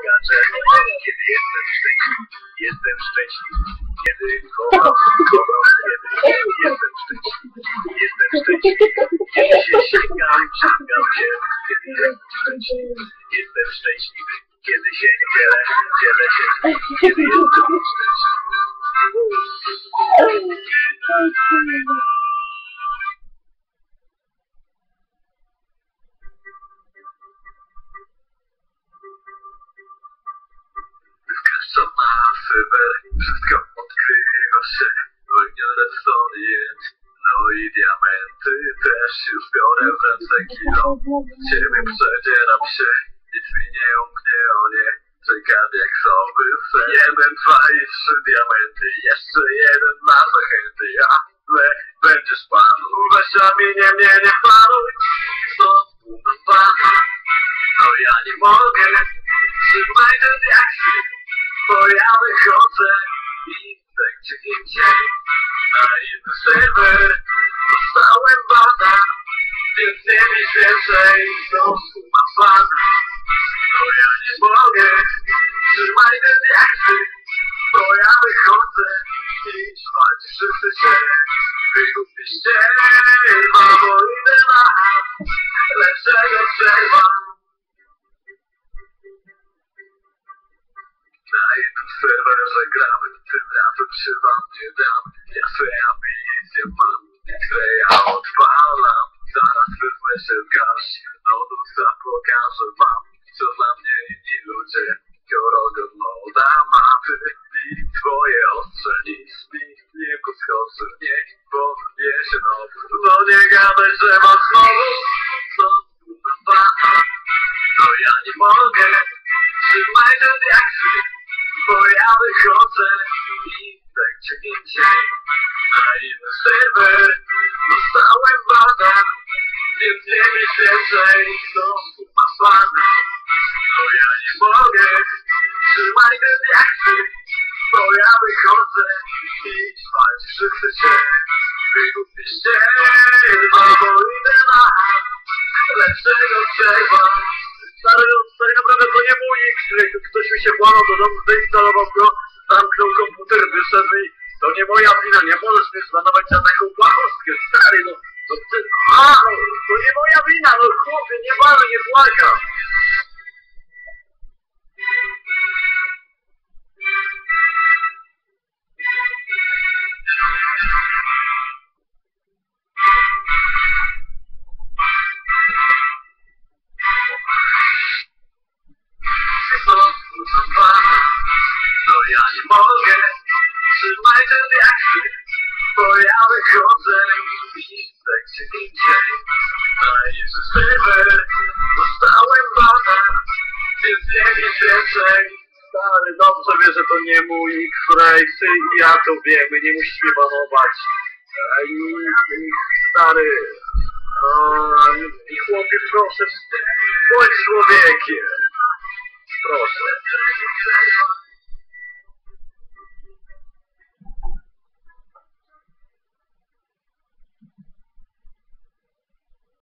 gadżet. Kiedy jestem szczęśliwy, kiedy kocham, kiedy jestem szczęśliwy, kiedy się sięgam cię, kiedy jestem szczęśliwy, kiedy się nie dzielę się, kiedy jestem szczęśliwy. Wkraczam na cyber, wszystko odkrywa się, wojna redstone, no i diamenty też już biorę w ręce kilo. Ciebie przedzieram się, nic mi nie umknie, o nie, czekam jak sowy sen. 1, 2 i 3 diamenty, jeszcze jeden dla zachęty, ale będziesz panu, weź ramienie mnie nie panuj, co tu pana, no ja nie mogę, trzymaj ten jak się. Bo ja wychodzę i tak gdzie indziej na inny serwer dostałem bana, więc nie mieć więcej, znowu mam pana. No ja nie mogę, trzymaj ten jak ty, bo ja wychodzę i trzymajcie wszyscy się. Wykupiście, bo idę na lepszego serwa. Na jednym serwerze gramy, tym razem się wam nie dam. Ja swoje ambicje mam, które ja odpalam. Zaraz wezmę się z garści, nodusa pokażę wam, co dla mnie inni ludzie biorą go moda mapy. I twoje ostrze nic mi nie podskoczy, nie podniesie nowy. No nie gadaj, że mam znowu, co tu na pana. No ja nie mogę, trzymaj ten jak ty. Bo ja wychodzę i tak gdzie indziej na inny serwer dostałem bana, więc nie mieć więcej, znowu mam pana. No ja nie mogę, trzymaj ten jak ty, bo ja wychodzę i trzymajcie wszyscy się. Wykupiście, bo idę na lepszego serwa. Stary, naprawdę to nie mój X, ktoś mi się włamał do domu, zainstalował go, zamknął komputer, wyszedł i to nie moja wina, nie możesz mnie zbanować za taką błahostkę, stary, no ty, to nie moja wina, no chłopie, nie walę, nie błagam. No ja nie mogę, trzymaj ten jak ty, bo ja wychodzę i tak gdzie indziej na inny serwer dostałem bana, więc nie mieć więcej. Stary, dobrze wie, że to nie mój X-Race i ja to wiemy, nie musisz mnie banować. Stary, i chłopie, proszę, bądź człowiekiem. Proszę.